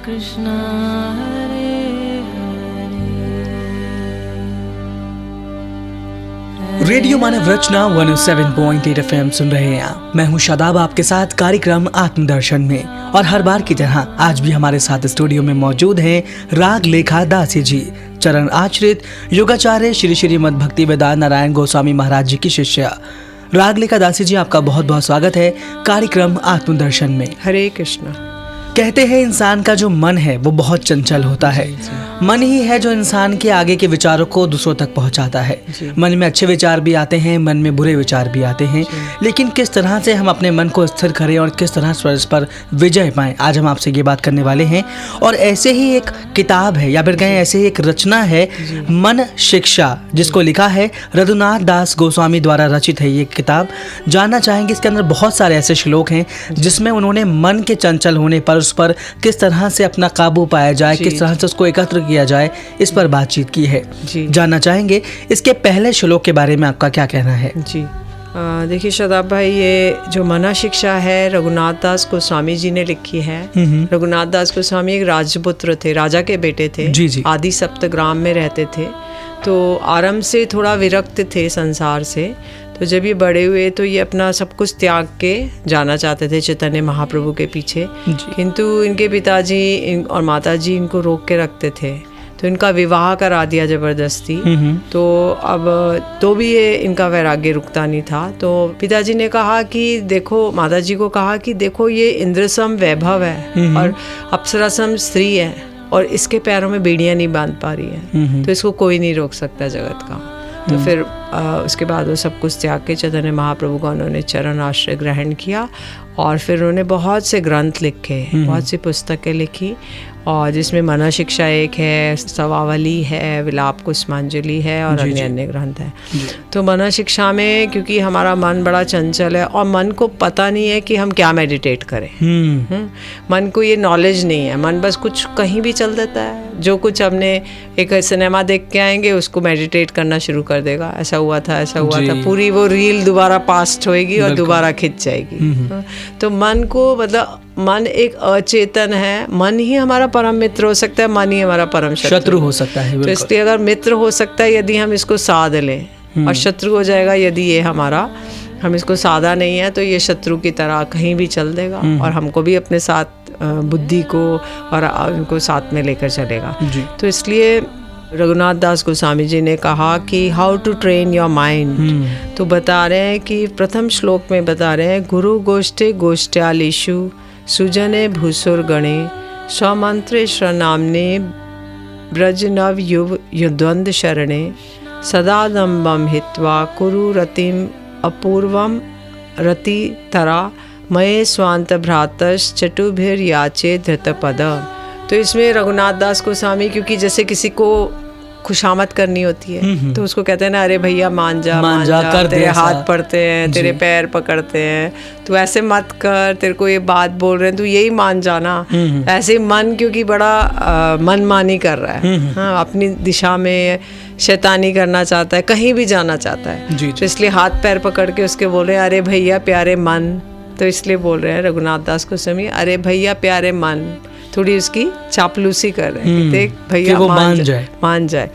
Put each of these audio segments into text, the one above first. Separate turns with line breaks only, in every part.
कृष्णा हरे
radio मानव रचना 107.8 FM सुन रहे हैं आप। मैं हूं शादाब, आपके साथ कार्यक्रम आत्मदर्शन में। और हर बार की तरह आज भी हमारे साथ स्टूडियो में मौजूद हैं रागलेखा दासी जी, चरण आश्रित योगाचार्य श्री श्रीमद् भक्ति वेदांत नारायण गोस्वामी महाराज जी की शिष्या। रागलेखा दासी जी, आपका बहुत बहुत स्वागत है कार्यक्रम आत्मदर्शन में।
हरे कृष्णा।
कहते हैं इंसान का जो मन है वो बहुत चंचल होता है। मन ही है जो इंसान के आगे के विचारों को दूसरों तक पहुंचाता है। मन में अच्छे विचार भी आते हैं, मन में बुरे विचार भी आते हैं, लेकिन किस तरह से हम अपने मन को स्थिर करें और किस तरह से इस पर विजय पाएं, आज हम आपसे ये बात करने वाले हैं। और ऐसे ही एक किताब है या फिर कहें ऐसे ही एक रचना है मन शिक्षा, जिसको लिखा है रघुनाथ दास गोस्वामी द्वारा रचित है ये किताब। जानना चाहेंगे इसके अंदर बहुत सारे ऐसे श्लोक हैं जिसमें उन्होंने मन के चंचल होने पर उस पर किस तरह से अपना काबू पाया जाए, किस तरह से उसको एकत्र किया जाए, इस पर बातचीत की है। जानना चाहेंगे इसके पहले श्लोक के बारे में आपका क्या कहना है?
जी देखिए शादाब भाई, ये जो मना शिक्षा है रघुनाथ दास गोस्वामी जी ने लिखी है। रघुनाथ दास गोस्वामी एक राजपुत्र थे, राजा के बेटे थे। जी। आदि सप्तग्राम में रहते थे, तो आरंभ से थोड़ा विरक्त थे संसार से। तो जब ये बड़े हुए तो ये अपना सब कुछ त्याग के जाना चाहते थे चैतन्य महाप्रभु के पीछे, किंतु इनके पिताजी और माताजी इनको रोक के रखते थे, तो इनका विवाह करा दिया ज़बरदस्ती। तो अब तो भी ये इनका वैराग्य रुकता नहीं था। तो पिताजी ने कहा कि देखो, माताजी को कहा कि देखो ये इंद्रसम वैभव है और अप्सरासम स्त्री है और इसके पैरों में बेड़ियाँ नहीं बांध पा रही है, तो इसको कोई नहीं रोक सकता जगत का। तो फिर उसके बाद वो सब कुछ त्याग के चैतन्य महाप्रभु का उन्होंने चरण आश्रय ग्रहण किया और फिर उन्होंने बहुत से ग्रंथ लिखे, बहुत सी पुस्तकें लिखी, और जिसमें मना शिक्षा एक है, सवावली है, विलाप कुसुमांजलि है और अन्य अन्य ग्रंथ है। तो मना शिक्षा में क्योंकि हमारा मन बड़ा चंचल है और मन को पता नहीं है कि हम क्या मेडिटेट करें, मन को ये नॉलेज नहीं है, मन बस कुछ कहीं भी चल देता है, जो कुछ हमने एक सिनेमा देख के आएंगे उसको मेडिटेट करना शुरू कर देगा, ऐसा हुआ था, ऐसा हुआ था, पूरी वो रील दोबारा पास्ट होएगी और दोबारा खिंच जाएगी। तो मन को, मतलब मन एक अचेतन है, मन ही हमारा परम मित्र हो सकता है, मन ही हमारा परम शत्रु हो सकता है। तो इसलिए अगर मित्र हो सकता है यदि हम इसको साध लें, और शत्रु हो जाएगा यदि ये हमारा, हम इसको साधा नहीं है तो ये शत्रु की तरह कहीं भी चल देगा और हमको भी अपने साथ बुद्धि को और उनको साथ में लेकर चलेगा। तो इसलिए रघुनाथ दास गोस्वामी जी ने कहा कि how to train your mind. तो बता रहे हैं कि प्रथम श्लोक में बता रहे हैं, गुरु गोष्ठे गोष्ठ्यालीषु सुजने भूसुर गणे स्वमंत्रे श्रनामने ब्रज नव युव युद्वंद शरणे सदादम्बम हित्वा कुरु रतिम अपूर्वम रति तरा मये स्वांत भ्रातश चटुभिर याचे धृतपद। तो इसमें रघुनाथ दास गोस्वामी, क्योंकि जैसे किसी को खुशामद करनी होती है तो उसको कहते हैं ना, अरे भैया मान जा कर, तेरे हाथ पड़ते हैं, तेरे पैर पकड़ते हैं, तू ऐसे मत कर, तेरे को ये बात बोल रहे हैं तू यही मान जाना। ऐसे मन क्योंकि बड़ा मनमानी कर रहा है, हाँ, अपनी दिशा में शैतानी करना चाहता है, कहीं भी जाना चाहता है, तो इसलिए हाथ पैर पकड़ के उसके बोल रहे हैं, अरे भैया प्यारे मन। तो इसलिए बोल रहे हैं रघुनाथ दास गोस्वामी, अरे भैया प्यारे मन, थोड़ी उसकी चापलूसी कर रहे हैं, देख भैया वो मान जाए।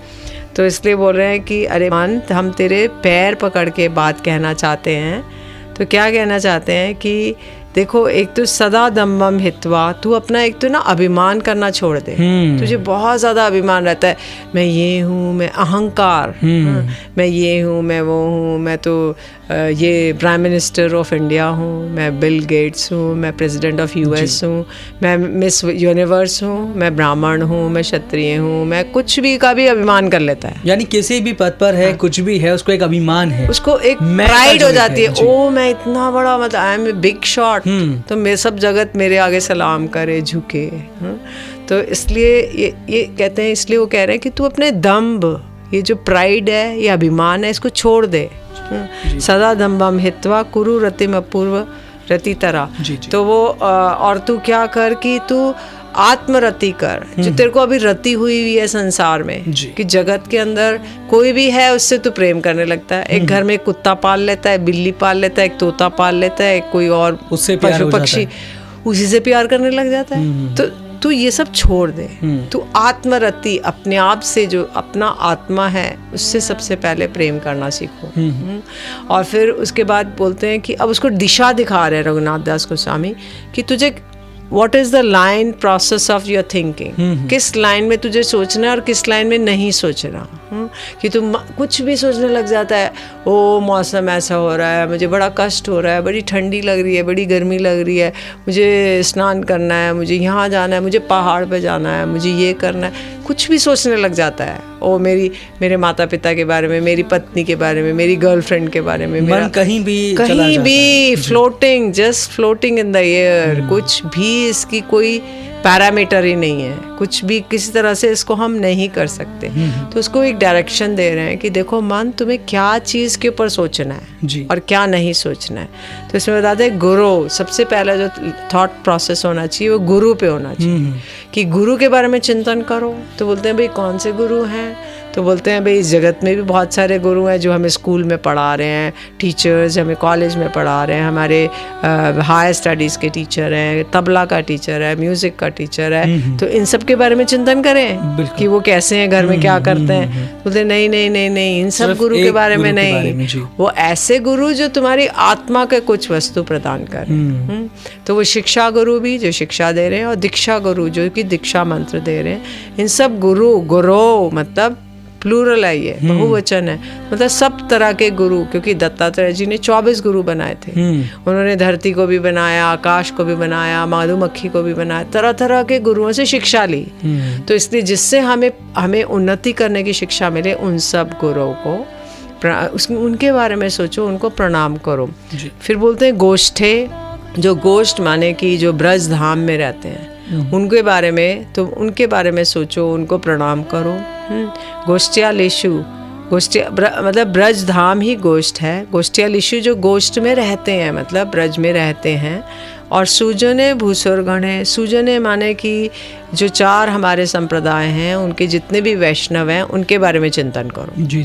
तो इसलिए बोल रहे हैं कि अरे मन, हम तेरे पैर पकड़ के बात कहना चाहते हैं। तो क्या कहना चाहते हैं कि देखो, एक तो सदा दम्बम हित्वा, तू अपना एक तो ना अभिमान करना छोड़ दे। तुझे बहुत ज़्यादा अभिमान रहता है, मैं ये हूँ, मैं अहंकार, मैं ये हूँ, मैं वो हूँ, मैं तो ये प्राइम मिनिस्टर ऑफ इंडिया हूँ, मैं बिल गेट्स हूँ, मैं प्रेसिडेंट ऑफ यूएस हूँ, मैं मिस यूनिवर्स हूँ, मैं ब्राह्मण हूँ, मैं क्षत्रिय हूँ, मैं कुछ भी का भी अभिमान कर लेता है।
यानी किसी भी पद पर है, कुछ भी है, उसको एक अभिमान है,
उसको एक प्राइड हो जाती है। ओ मैं इतना बड़ा, मतलब I am a big shot, तो मैं सब जगत मेरे आगे सलाम करे, झुके। तो इसलिए ये कहते हैं, इसलिए वो कह रहे हैं कि तू अपने दम्भ, ये जो प्राइड है, ये अभिमान है, इसको छोड़ दे। सदा दम्बम हित्वा कुरु रतिम अपूर्व रति तरा। तो वो और तू क्या कर कि तू आत्मरति कर, जो तेरे को अभी रति हुई है संसार में, कि जगत के अंदर कोई भी है उससे तू प्रेम करने लगता है। एक घर में कुत्ता पाल लेता है, बिल्ली पाल लेता है, एक तोता पाल लेता है, कोई और उससे पशु पक्षी, उसी से प्यार करने लग जाता है। तो तू ये सब छोड़ दे, तू आत्मरति, अपने आप से जो अपना आत्मा है उससे सबसे पहले प्रेम करना सीखो। और फिर उसके बाद बोलते हैं कि अब उसको दिशा दिखा रहे हैं रघुनाथ दास गोस्वामी कि तुझे What is the line process of your thinking? किस लाइन में तुझे सोचना है और किस लाइन में नहीं सोचना। कि तुम कुछ भी सोचने लग जाता है, ओ मौसम ऐसा हो रहा है, मुझे बड़ा कष्ट हो रहा है, बड़ी ठंडी लग रही है, बड़ी गर्मी लग रही है, मुझे स्नान करना है, मुझे यहाँ जाना है, मुझे पहाड़ पे जाना है, मुझे ये करना है, कुछ भी सोचने लग जाता है। ओ मेरे माता पिता के बारे में, मेरी पत्नी के बारे में, मेरी गर्लफ्रेंड के बारे में,
मन कहीं भी
floating, just floating in the air. कुछ भी इसकी कोई पैरामीटर ही नहीं है, कुछ भी किसी तरह से इसको हम नहीं कर सकते। तो उसको एक डायरेक्शन दे रहे हैं कि देखो मन, तुम्हें क्या चीज़ के ऊपर सोचना है और क्या नहीं सोचना है। तो इसमें बताते हैं गुरु, सबसे पहला जो थॉट प्रोसेस होना चाहिए वो गुरु पे होना चाहिए कि गुरु के बारे में चिंतन करो। तो बोलते हैं भाई कौन से गुरु हैं? तो बोलते हैं भाई इस जगत में भी बहुत सारे गुरु हैं जो हमें स्कूल में पढ़ा रहे हैं, टीचर्स हमें कॉलेज में पढ़ा रहे हैं, हमारे हायर स्टडीज़ के टीचर हैं, तबला का टीचर है, म्यूज़िक का टीचर है। तो इन सब के बारे में चिंतन करें कि वो कैसे हैं, घर में क्या करते हैं। बोलते नहीं नहीं नहीं नहीं, इन सब गुरु के बारे में नहीं, वो ऐसे गुरु जो तुम्हारी आत्मा के कुछ वस्तु प्रदान करें। तो वो शिक्षा गुरु भी जो शिक्षा दे रहे हैं और दीक्षा गुरु जो कि दीक्षा मंत्र दे रहे हैं। इन सब गुरु मतलब प्लूरल है, ये बहुवचन है, मतलब सब तरह के गुरु, क्योंकि दत्तात्रेय जी ने 24 गुरु बनाए थे। उन्होंने धरती को भी बनाया, आकाश को भी बनाया, मधुमक्खी को भी बनाया, तरह तरह के गुरुओं से शिक्षा ली। तो इसलिए जिससे हमें उन्नति करने की शिक्षा मिले, उन सब गुरुओं को उनके बारे में सोचो, उनको प्रणाम करो। फिर बोलते हैं गोष्ठे, जो गोष्ठ माने कि जो ब्रज धाम में रहते हैं उनके बारे में, तो उनके बारे में सोचो, उनको प्रणाम करो। गोष्ठ्यालेशु, मतलब ब्रज धाम ही गोष्ठ है। गोष्ठ्यालेशु जो गोष्ठ में रहते हैं, मतलब ब्रज में रहते हैं। और सुजने भूसुरगणे, सुजने माने कि जो 4 हमारे संप्रदाय हैं, उनके जितने भी वैष्णव हैं उनके बारे में चिंतन करो। जी।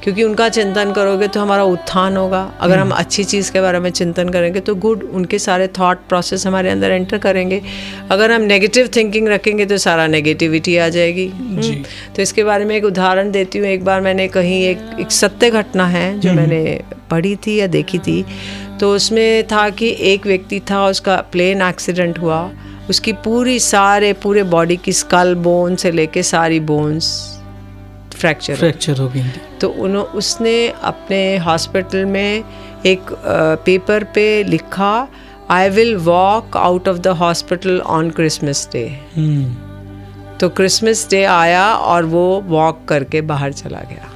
क्योंकि उनका चिंतन करोगे तो हमारा उत्थान होगा। अगर हम अच्छी चीज़ के बारे में चिंतन करेंगे तो गुड, उनके सारे थॉट प्रोसेस हमारे अंदर एंटर करेंगे। अगर हम नेगेटिव थिंकिंग रखेंगे तो सारा नेगेटिविटी आ जाएगी। तो इसके बारे में एक उदाहरण देती हूँ। एक बार मैंने कहीं एक सत्य घटना है जो मैंने पढ़ी थी या देखी थी। तो उसमें था कि एक व्यक्ति था, उसका प्लेन एक्सीडेंट हुआ, उसकी पूरे बॉडी की स्कल बोन से लेके सारी बोन्स फ्रैक्चर हो गई। तो उसने अपने हॉस्पिटल में एक पेपर पे लिखा, I will walk out of the hospital on Christmas day. तो क्रिसमस डे आया और वो वॉक करके बाहर चला गया।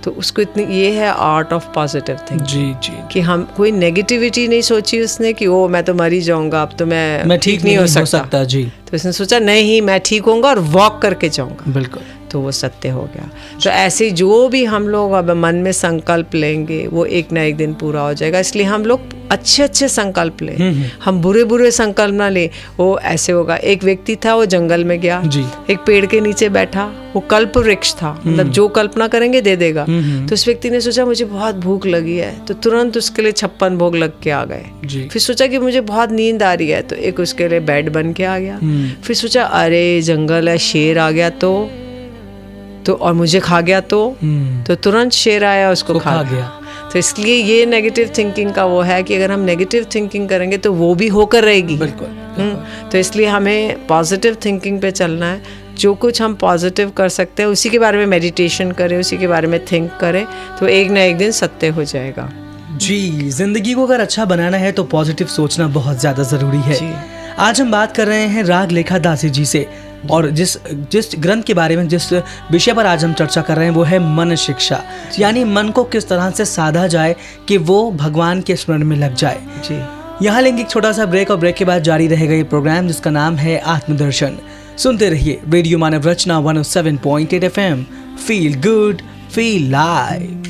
तो उसको ये है आर्ट ऑफ पॉजिटिव थिंकिंग कि हम कोई नेगेटिविटी नहीं सोची उसने कि ओ मैं तो मर ही जाऊंगा, अब तो मैं ठीक नहीं हो सकता। जी। तो उसने सोचा नहीं, मैं ठीक होऊंगा और वॉक करके जाऊंगा। बिल्कुल। तो वो सत्य हो गया। तो ऐसे जो भी हम लोग अब मन में संकल्प लेंगे वो एक ना एक दिन पूरा हो जाएगा। इसलिए हम लोग अच्छे संकल्प लें, हम बुरे संकल्प ना लें। वो ऐसे होगा। एक व्यक्ति था, वो जंगल में गया, एक पेड़ के नीचे बैठा, वो कल्प वृक्ष था, मतलब जो कल्पना करेंगे दे देगा। तो उस व्यक्ति ने सोचा मुझे बहुत भूख लगी है, तो तुरंत उसके लिए 56 भोग लग के आ गए। फिर सोचा कि मुझे बहुत नींद आ रही है, तो एक उसके लिए बेड बन के आ गया। फिर सोचा अरे जंगल है, शेर आ गया तो और मुझे खा गया तो तुरंत शेर आया, उसको खा गया। तो इसलिए ये नेगेटिव थिंकिंग का वो है कि अगर हम नेगेटिव थिंकिंग करेंगे तो वो भी होकर रहेगी। बिल्कुल। तो इसलिए हमें पॉजिटिव थिंकिंग पे चलना है। जो कुछ हम पॉजिटिव कर सकते हैं उसी के बारे में मेडिटेशन करें, उसी के बारे में थिंक करें, तो एक ना एक दिन सत्य हो जाएगा।
जी। जिंदगी को अगर अच्छा बनाना है तो पॉजिटिव सोचना बहुत ज़्यादा ज़रूरी है। आज हम बात कर रहे हैं राग लेखा दासी जी से, और जिस ग्रंथ के बारे में, जिस विषय पर आज हम चर्चा कर रहे हैं वो है मन शिक्षा, यानी मन को किस तरह से साधा जाए कि वो भगवान के स्मरण में लग जाए। जी। यहाँ लेंगे एक छोटा सा ब्रेक और ब्रेक के बाद जारी रहेगा ये प्रोग्राम जिसका नाम है आत्मदर्शन। सुनते रहिए रेडियो मानव रचना 107.8 FM। Feel good, feel live.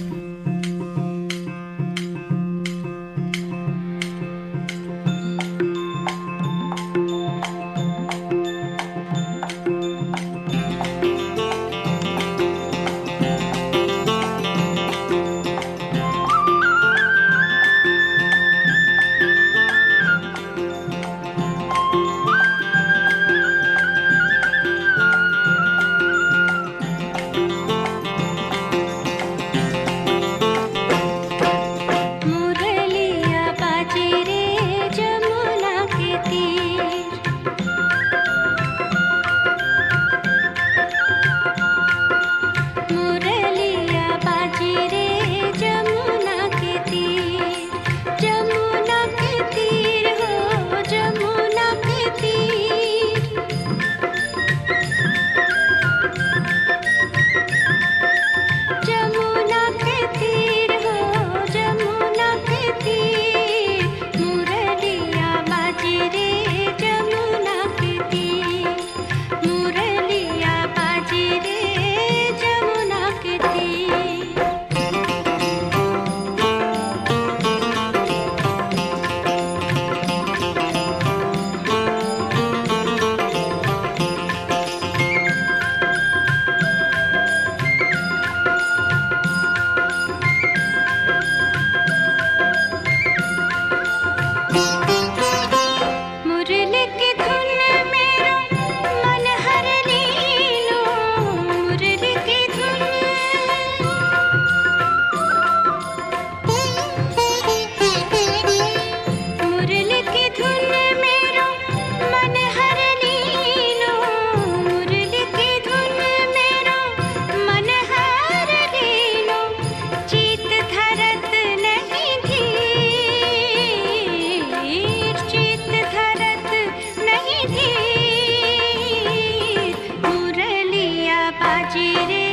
बाजे रे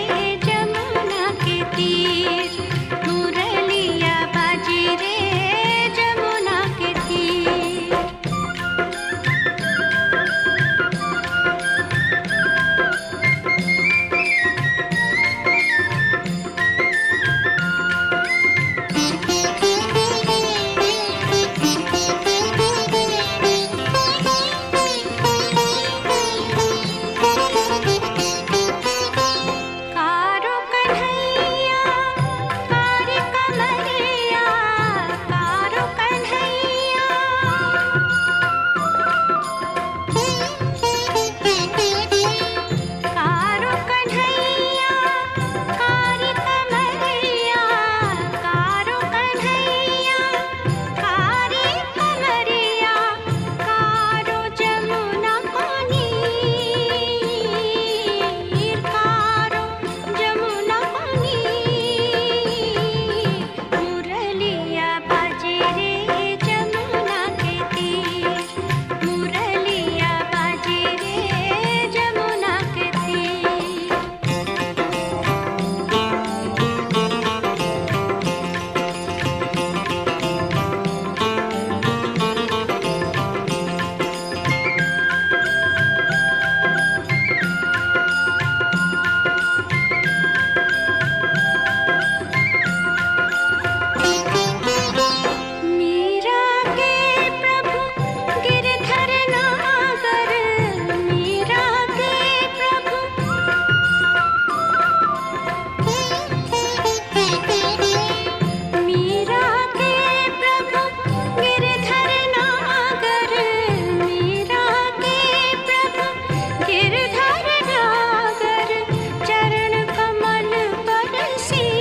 जमुना के तीर, मुरलिया बाजे रे जमुना के तीर। कारो कन्हैया कारी कमरिया, कारो कन्हैया कारो कन्हैया कारी कमरिया, कारो कन्हैया कारी कमरिया, कारो जमुना को नीर, कारो जमुना को नीर। मुरलिया बाजे रे जमुना के तीर, मुरलिया बाजे रे जमुना के तीर। मीरा के प्रभु गिरधर नागर, मीरा के प्रभु मीरा के प्रभु गिरधर नागर, मीरा के प्रभु गिरधर नागर, चरण कमल पर सिर,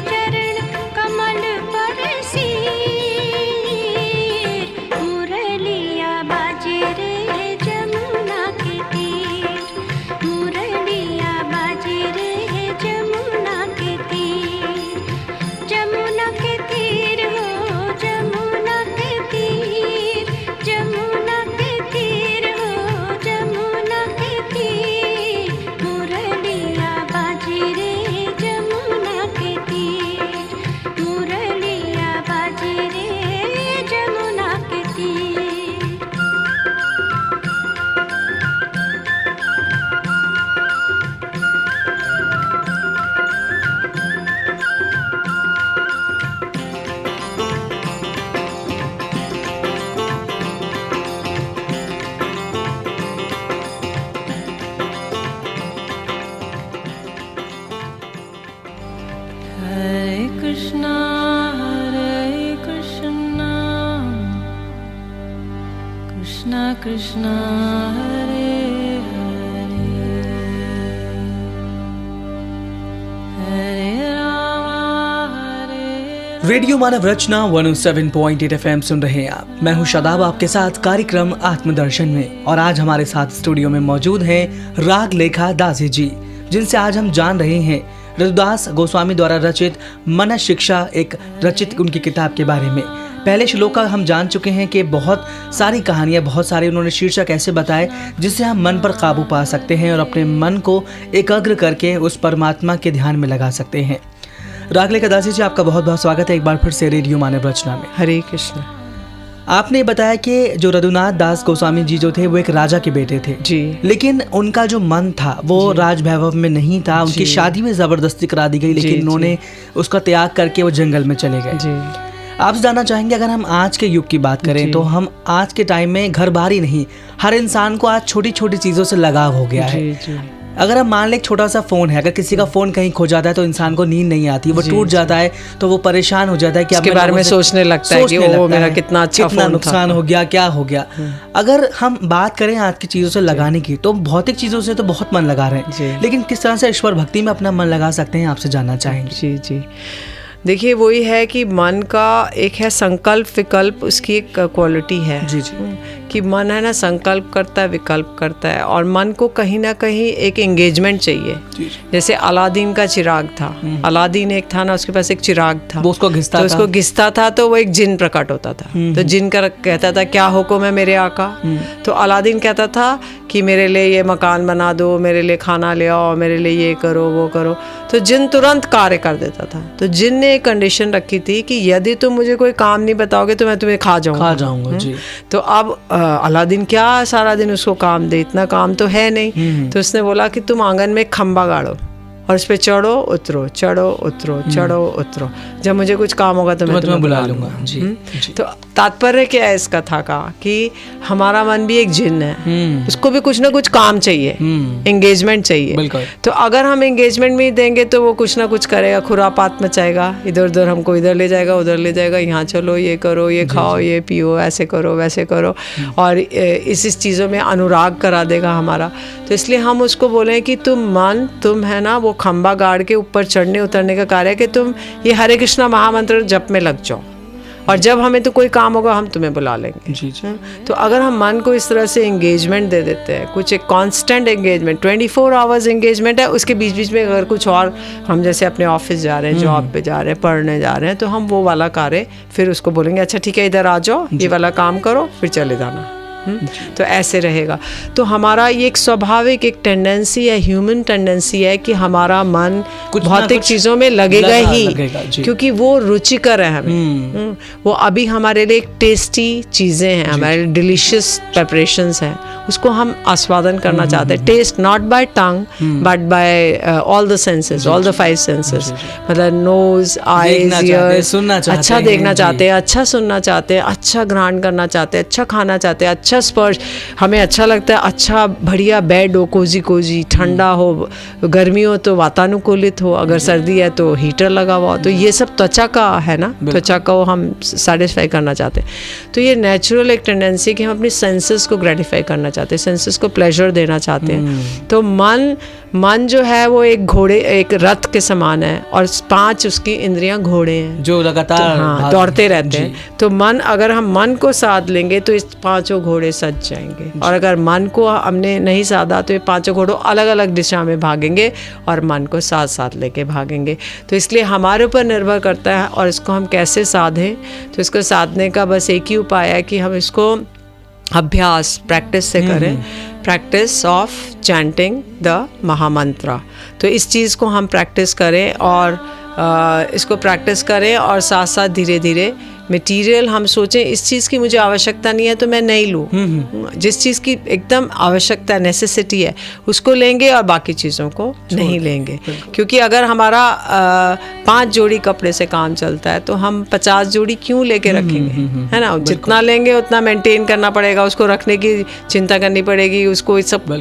चरण कमल पर सिर। मुरलिया बाजे रे जमुना के तीर, मुरलिया बाजे रे जमुना के तीर। जमुना के तीर हो जमुना के तीर, जमुना के तीर हो जमुना के तीर। मुरलिया बाजे रे जमुना के तीर, मुरलिया बाजे रे जमुना के तीर। हरे कृष्णा कृष्णा कृष्णा हरे हरे, हरे राम हरे
रेडियो मानव रचना 107.8 FM सुन रहे हैं आप। मैं हूं शादाब, आपके साथ कार्यक्रम आत्मदर्शन में। और आज हमारे साथ स्टूडियो में मौजूद हैं रागलेखा दासी जी, जिनसे आज हम जान रहे हैं रघुदास गोस्वामी द्वारा रचित मन शिक्षा, एक रचित उनकी किताब के बारे में। पहले श्लोक का हम जान चुके हैं कि बहुत सारी कहानियाँ, बहुत सारे उन्होंने शीर्षक ऐसे बताए जिससे हम मन पर काबू पा सकते हैं और अपने मन को एकाग्र करके उस परमात्मा के ध्यान में लगा सकते हैं। रागलेखा दासी जी, आपका बहुत बहुत स्वागत है एक बार फिर से रेडियो मानव रचना में।
हरे कृष्ण।
आपने बताया कि जो रघुनाथ दास गोस्वामी जी जो थे वो एक राजा के बेटे थे
जी,
लेकिन उनका जो मन था वो राजवैभव में नहीं था। उनकी शादी में जबरदस्ती करा दी गई, लेकिन उन्होंने उसका त्याग करके वो जंगल में चले गए।
जी।
आप जानना चाहेंगे, अगर हम आज के युग की बात करें तो हम आज के टाइम में घर बार ही नहीं, हर इंसान को आज छोटी छोटी चीज़ों से लगाव हो गया है।
जी।
अगर हम मान लें एक छोटा सा फ़ोन है, अगर किसी का फ़ोन कहीं खो जाता है तो इंसान को नींद नहीं आती, वो टूट जाता है तो वो परेशान हो जाता है कि
इसके बारे में सोचने लगता है कि वो मेरा कितना अच्छा
कितना नुकसान हो गया, क्या हो गया। अगर हम बात करें आज की चीज़ों से लगाने की, तो भौतिक चीज़ों से तो बहुत मन लगा रहे हैं, लेकिन किस तरह से ईश्वर भक्ति में अपना मन लगा सकते हैं, आपसे जानना चाहेंगे।
जी। देखिए, वही है कि मन का एक है संकल्प विकल्प, उसकी एक क्वालिटी है।
जी।
कि मन है ना संकल्प करता है, विकल्प करता है, और मन को कहीं ना कहीं एक एंगेजमेंट चाहिए। जैसे अलादीन का चिराग था, अलादीन एक था ना, उसके पास एक चिराग था,
वो उसको घिसता
तो उसको घिसता था तो वो एक जिन प्रकट होता था। तो जिन का कहता था क्या हुक्म है मेरे आका। तो अलादीन कहता था कि मेरे लिए ये मकान बना दो, मेरे लिए खाना ले आओ, मेरे लिए ये करो वो करो। तो जिन तुरंत कार्य कर देता था। तो जिन ने एक कंडीशन रखी थी कि यदि तुम मुझे कोई काम नहीं बताओगे तो मैं तुम्हें खा जाऊंगा जी। तो अब अलादीन क्या सारा दिन उसको काम दे, इतना काम तो है नहीं। तो उसने बोला कि तुम आंगन में एक खंबा गाड़ो और उस पे चढ़ो उतरो, चढ़ो उतरो, चढ़ो उतरो, जब मुझे कुछ काम होगा तो मैं तुम्हें बुला लूंगा जी। तो तात्पर्य क्या है इस कथा का कि हमारा मन भी एक जिन है, उसको भी कुछ ना कुछ काम चाहिए, एंगेजमेंट चाहिए। तो अगर हम एंगेजमेंट में ही देंगे तो वो कुछ ना कुछ करेगा, खुरापात मचाएगा, इधर उधर हमको इधर ले जाएगा, उधर ले जाएगा, यहाँ चलो, ये करो, ये खाओ, ये पियो, ऐसे करो, वैसे करो, और इस चीज़ों में अनुराग करा देगा हमारा। तो इसलिए हम उसको बोले कि तुम है ना वो खंबा गाड़ के ऊपर चढ़ने उतरने का कार्य है कि तुम ये हरे कृष्णा महामंत्र जप में लग जाओ, और जब हमें तो कोई काम होगा हम तुम्हें बुला लेंगे जी। तो अगर हम मन को इस तरह से एंगेजमेंट दे देते हैं, कुछ एक कांस्टेंट एंगेजमेंट, 24 आवर्स एंगेजमेंट है, उसके बीच बीच में अगर कुछ और हम जैसे अपने ऑफिस जा रहे हैं, जॉब पे जा रहे हैं, पढ़ने जा रहे हैं, तो हम वो वाला कार्य फिर उसको बोलेंगे अच्छा ठीक है इधर आ जाओ, ये वाला काम करो, फिर चले जाना। तो ऐसे रहेगा। तो हमारा ये एक स्वाभाविक एक टेंडेंसी है, ह्यूमन टेंडेंसी है कि हमारा मन भौतिक चीज़ों में लगेगा ही, क्योंकि वो रुचिकर है हमें। वो अभी हमारे लिए एक टेस्टी चीज़ें हैं, हमारे डिलीशियस प्रेपरेशंस हैं, उसको हम आस्वादन करना चाहते हैं। Taste not by tongue but by all the senses, all the 5 senses, मतलब नोज, आईज, ईयर्स, अच्छा देखना चाहते हैं, अच्छा सुनना चाहते हैं, अच्छा ग्रहण करना चाहते हैं, अच्छा खाना चाहते हैं, अच्छा स्पर्श, हमें अच्छा लगता है, अच्छा बढ़िया बेड हो, कोजी कोजी, ठंडा हो, गर्मी हो तो वातानुकूलित हो, अगर सर्दी है तो हीटर लगा हुआ हो। तो ये सब त्वचा का है ना, त्वचा को हम सेटिस्फाई करना चाहते हैं। तो ये नेचुरल एक टेंडेंसी कि हम अपनी सेंसेस को ग्रेटिफाई करना चाहते हैं, सेंसेस को प्लेजर देना चाहते हैं। तो मन जो है वो एक घोड़े, एक रथ के समान है, और 5 उसकी इंद्रियां घोड़े हैं जो लगातार दौड़ते रहते हैं। तो मन, अगर हम मन को साध लेंगे तो इस 5 घोड़े सज जाएंगे, और अगर मन को हमने नहीं साधा तो ये 5 घोड़ों अलग अलग दिशा में भागेंगे और मन को साथ साथ लेके भागेंगे। तो इसलिए हमारे ऊपर निर्भर करता है और इसको हम कैसे साधें। तो इसको साधने का बस एक ही उपाय है कि हम इसको अभ्यास, प्रैक्टिस से करें, प्रैक्टिस ऑफ चैंटिंग द महामंत्रा। तो इस चीज़ को हम प्रैक्टिस करें और इसको प्रैक्टिस करें, और साथ साथ धीरे धीरे मटेरियल हम सोचें इस चीज़ की मुझे आवश्यकता नहीं है तो मैं नहीं लूँ। जिस चीज़ की एकदम आवश्यकता, नेसेसिटी है, उसको लेंगे और बाकी चीज़ों को नहीं लेंगे। क्योंकि अगर हमारा 5 जोड़ी कपड़े से काम चलता है तो हम 50 जोड़ी क्यों लेके रखेंगे, है ना। जितना लेंगे उतना मेंटेन करना पड़ेगा, उसको रखने की चिंता करनी पड़ेगी, उसको सब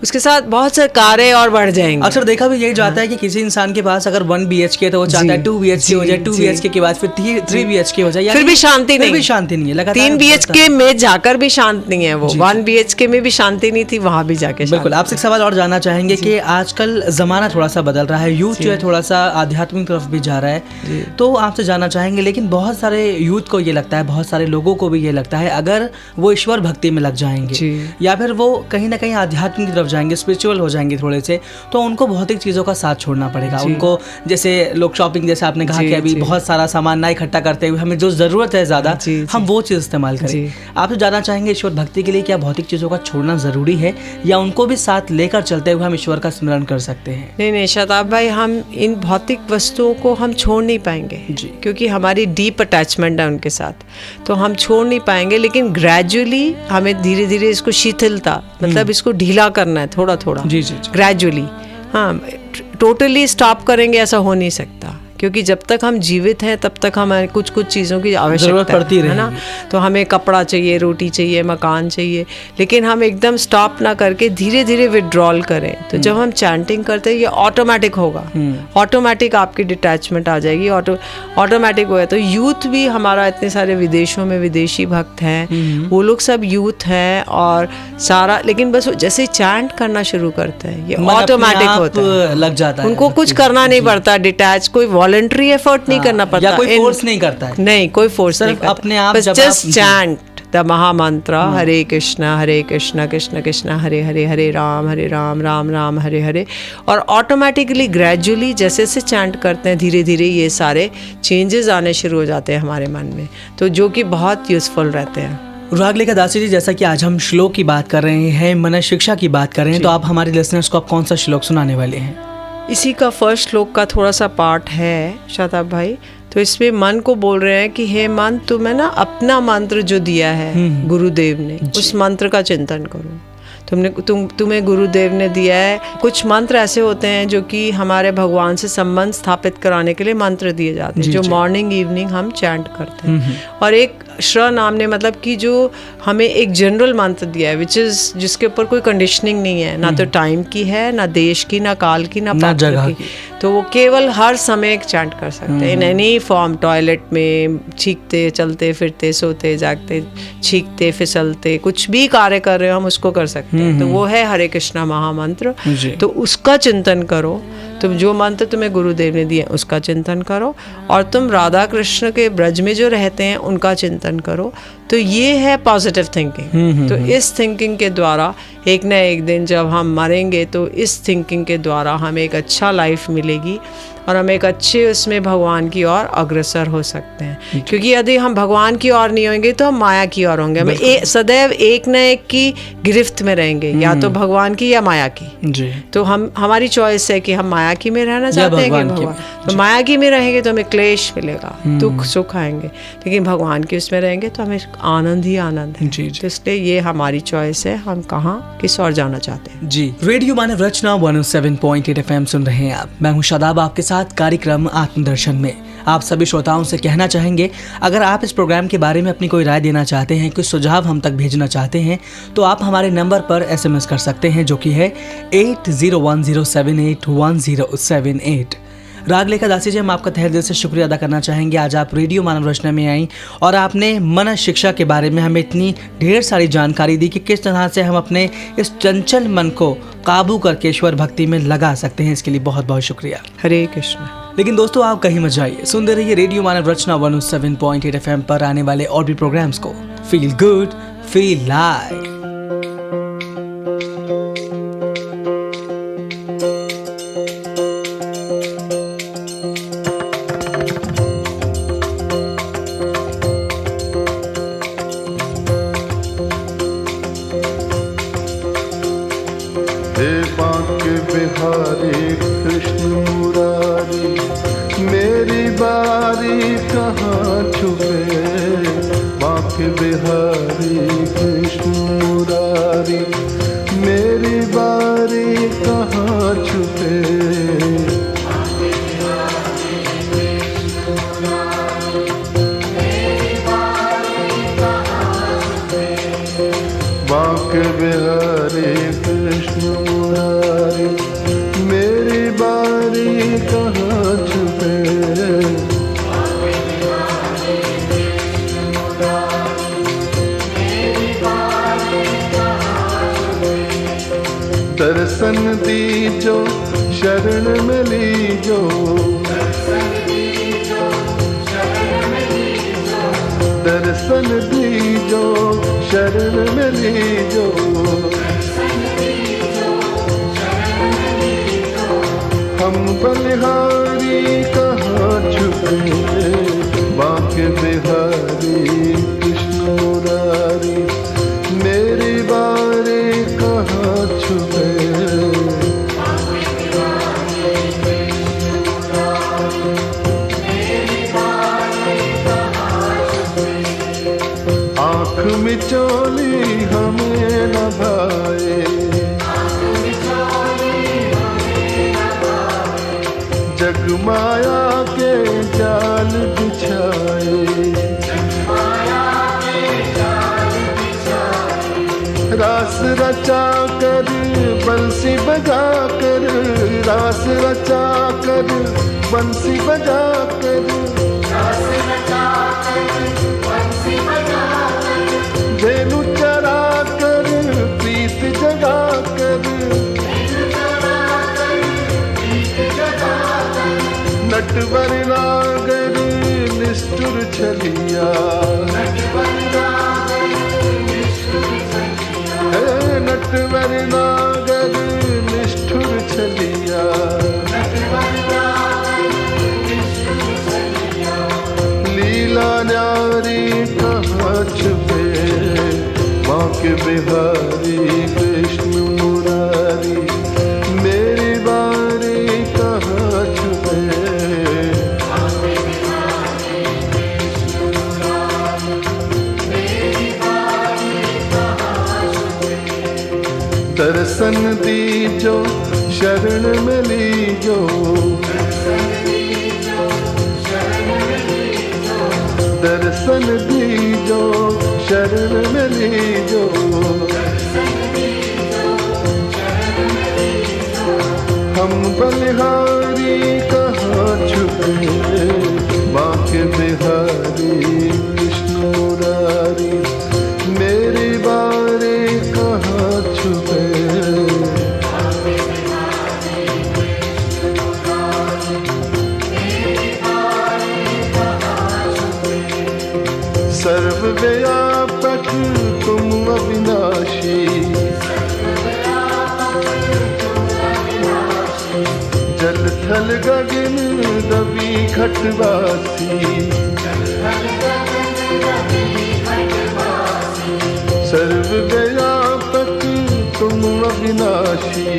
उसके साथ बहुत से कार्य और बढ़ जाएंगे।
अक्सर देखा भी यही जाता है कि किसी इंसान के पास अगर 1 BHK तो वो चाहता है 2 BHK हो जाए, 2 BHK के बाद फिर 3 BHK हो जाए,
फिर भी शांति नहीं
है। लगातार
3 BHK में जाकर भी शांत नहीं है वो, 1 BHK में भी शांति नहीं थी, वहां भी जाके।
बिल्कुल। आपसे एक सवाल और जानना चाहेंगे कि आजकल जमाना थोड़ा सा बदल रहा है, यूथ जो है थोड़ा सा आध्यात्मिक तरफ भी जा रहा है, तो आपसे जानना चाहेंगे, लेकिन बहुत सारे यूथ को ये लगता है, बहुत सारे लोगों को भी ये लगता है, अगर वो ईश्वर भक्ति में लग जाएंगे या फिर वो कहीं ना कहीं आध्यात्मिक की तरफ जाएंगे, स्पिरिचुअल हो जाएंगे थोड़े से, तो उनको भौतिक चीज़ों का साथ छोड़ना पड़ेगा। उनको जैसे लोग शॉपिंग, जैसे आपने कहा कि अभी बहुत सारा सामान ना इकट्ठा करते हुए हमें जो ज़रूरत है ज़्यादा हम वो चीज़ इस्तेमाल करें। आप तो जानना चाहेंगे ईश्वर भक्ति के लिए क्या भौतिक चीज़ों का छोड़ना ज़रूरी है, या उनको भी साथ लेकर चलते हुए हम ईश्वर का स्मरण कर सकते हैं?
नहीं शादाब भाई, हम इन भौतिक वस्तुओं को हम छोड़ नहीं पाएंगे क्योंकि हमारी डीप अटैचमेंट है उनके साथ, तो हम छोड़ नहीं पाएंगे। लेकिन ग्रेजुअली हमें धीरे धीरे इसको शिथिलता, मतलब इसको ढीला करना है, थोड़ा थोड़ा ग्रेजुअली। हाँ, टोटली स्टॉप करेंगे ऐसा हो नहीं सकता, क्योंकि जब तक हम जीवित हैं तब तक हमें कुछ कुछ चीज़ों की आवश्यकता पड़ती है ना। तो हमें कपड़ा चाहिए, रोटी चाहिए, मकान चाहिए, लेकिन हम एकदम स्टॉप ना करके धीरे धीरे विड्रॉल करें। तो जब हम चैंटिंग करते हैं ये ऑटोमेटिक होगा, ऑटोमेटिक आपकी डिटैचमेंट आ जाएगी, ऑटोमेटिक होगा। तो यूथ भी हमारा, इतने सारे विदेशों में विदेशी भक्त हैं, वो लोग सब यूथ हैं और सारा, लेकिन बस जैसे चैंट करना शुरू करते हैं ये ऑटोमेटिक होता है, लग जाता है, उनको कुछ करना नहीं पड़ता, डिटैच, कोई वॉलंटरी एफर्ट नहीं करना पड़ता,
या कोई फोर्स नहीं करता है,
नहीं कोई फोर्स नहीं करता,
अपने आप
जस्ट चैंट द महामंत्र हरे कृष्ण कृष्ण कृष्ण हरे हरे, हरे राम राम राम हरे हरे। और ऑटोमेटिकली ग्रेजुअली जैसे जैसे चैंट करते हैं धीरे धीरे ये सारे चेंजेस आने शुरू हो जाते हैं हमारे मन में, तो जो कि बहुत यूज़फुल रहते हैं।
रागलेखा दासी जी, जैसा कि आज हम श्लोक की बात कर रहे हैं, मन शिक्षा की बात कर रहे हैं, तो आप हमारे लिसनर्स को आप कौन सा श्लोक सुनाने वाले हैं?
इसी का फर्स्ट श्लोक का थोड़ा सा पार्ट है शादाब भाई। तो इसमें मन को बोल रहे हैं कि हे मन, तुम्हें ना अपना मंत्र जो दिया है गुरुदेव ने, उस मंत्र का चिंतन करो। तुम्हें गुरुदेव ने दिया है। कुछ मंत्र ऐसे होते हैं जो कि हमारे भगवान से संबंध स्थापित कराने के लिए मंत्र दिए जाते हैं, जो मॉर्निंग इवनिंग हम चैंट करते हैं। और एक श्र नाम ने मतलब कि जो हमें एक जनरल मंत्र दिया है, जिसके ऊपर कोई कंडीशनिंग नहीं है, ना तो टाइम की है, ना देश की, ना काल की, ना जगह की। तो वो केवल हर समय एक चैंट कर सकते हैं इन एनी फॉर्म, टॉयलेट में छींकते, चलते फिरते, सोते जागते, छींकते फिसलते, कुछ भी कार्य कर रहे हो हम उसको कर सकते हैं। तो वो है हरे कृष्णा महामंत्र। तो उसका चिंतन करो। तुम जो मंत्र तुम्हें गुरुदेव ने दिए उसका चिंतन करो, और तुम राधा कृष्ण के ब्रज में जो रहते हैं उनका चिंतन करो। तो ये है पॉजिटिव थिंकिंग। तो इस थिंकिंग के द्वारा एक न एक दिन जब हम मरेंगे तो इस थिंकिंग के द्वारा हमें एक अच्छा लाइफ मिलेगी और हम एक अच्छे उसमें भगवान की ओर अग्रसर हो सकते हैं। क्योंकि यदि हम भगवान की ओर नहीं होंगे तो हम माया की ओर होंगे। हम सदैव एक न एक की गिरफ्त में रहेंगे, या तो भगवान की या माया की जी। तो हमारी चॉइस है कि हम माया की में रहना चाहते हैं कि भगवान। तो माया की में रहेंगे तो हमें क्लेश मिलेगा, दुख सुख आएंगे, लेकिन भगवान की उसमें रहेंगे तो हमें आनंद ही आनंद है जी। तो इसलिए ये हमारी चॉइस है, हम कहाँ किस ओर जाना चाहते हैं
जी। रेडियो मानव रचना 107.8 FM सुन रहे हैं आप। मैं हूँ शादाब आपके साथ कार्यक्रम आत्मदर्शन में। आप सभी श्रोताओं से कहना चाहेंगे, अगर आप इस प्रोग्राम के बारे में अपनी कोई राय देना चाहते हैं, कुछ सुझाव हम तक भेजना चाहते हैं, तो आप हमारे नंबर पर SMS कर सकते हैं, जो कि है 8010781078। रागलेखा दासी जी, हम आपका तहे दिल से शुक्रिया अदा करना चाहेंगे। आज आप रेडियो मानव रचना में आई और आपने मन शिक्षा के बारे में हमें इतनी ढेर सारी जानकारी दी कि किस तरह से हम अपने इस चंचल मन को काबू करके ईश्वर भक्ति में लगा सकते हैं। इसके लिए बहुत बहुत शुक्रिया।
हरे कृष्ण।
लेकिन दोस्तों, आप कहीं मत जाइए, सुनते रहिए रेडियो मानव रचना 107.8 FM पर आने वाले और भी प्रोग्राम्स को। Feel good, feel live.
Bihari Krishna Murari, मेरी बारी कहाँ छुपे। बांके बिहारी कृष्ण मुरारी, मेरी बारी कहाँ छुपे। बांके बिहारी कृष्ण मुरारी, मेरी बारी कहाँ छुपे। दर्शन दीजो शरण में लीजो, दर्शन दीजो शरण में लीजो। हम बलिहारी कहाँ छुपे। बांके बिहारी कृष्ण मुरारी, मेरी बारी कहाँ छुपे। आँख मिचोली हमें न भाए, जग माया के जाल बिछाए। रास रचा कर बंसी बजा कर, रास रचा कर बंसी बजा कर, धेनु चरा कर प्रीत जगा कर, नटवर नागर निष्ठुर छलिया, नटवर नागर निष्ठुर छलिया, लीला न्यारी कहाँ छुपे, बांके बिहारी कृष्ण मुरारी, मेरी बारी कहाँ छुपे। दर्शन दीजो शरण में लीजो, दर्शन दीजो शरण में लीजो, हम बलिहारी कहाँ छुपे, बांके बिहारी कृष्ण मुरारी, मेरी बारी कहाँ छुपे। सर्वव्यापक तुम अविनाशी, जल थल गगन रवि घटवासी, सर्वव्यापक तुम अविनाशी,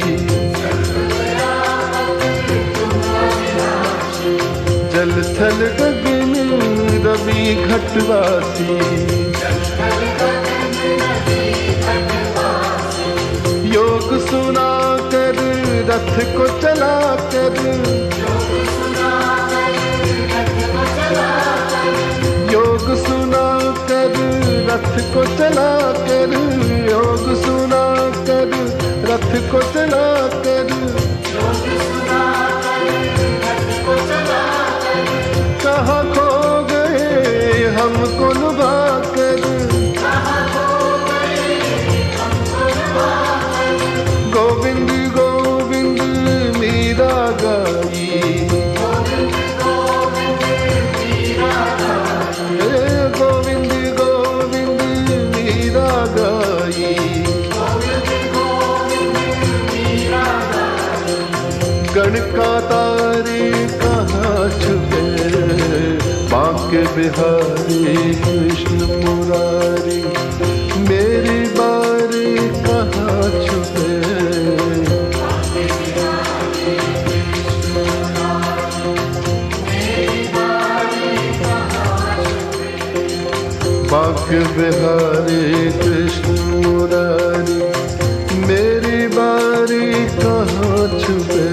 जल थल गगन रवि घटवासी, योग सुना कर रथ को चला कर, योग सुना कर रथ को चला कर, योग सुना कर रथ को चला कर, कहाँ खो गए हमको लुभा कर, गोविंद गोविंद मीरा गाई, गोविंद गोविंद मीरा गाई, गण का तारे कहाँ छुपे, बांके बिहारी कृष्ण मुरारी, मेरी बारी कहाँ छुपे। बांके बिहारी कृष्ण मुरारी, मेरी बारी कहाँ छुपे।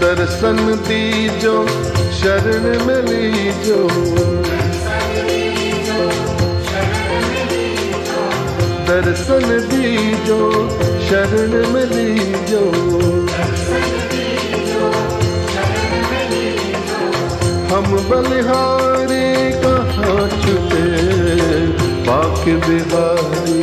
दर्शन दीजो शरण में लीजो, दर्शन दीजो शरण में लीजो, हम बलिहारी कहाँ छुपे, बांके बिहारी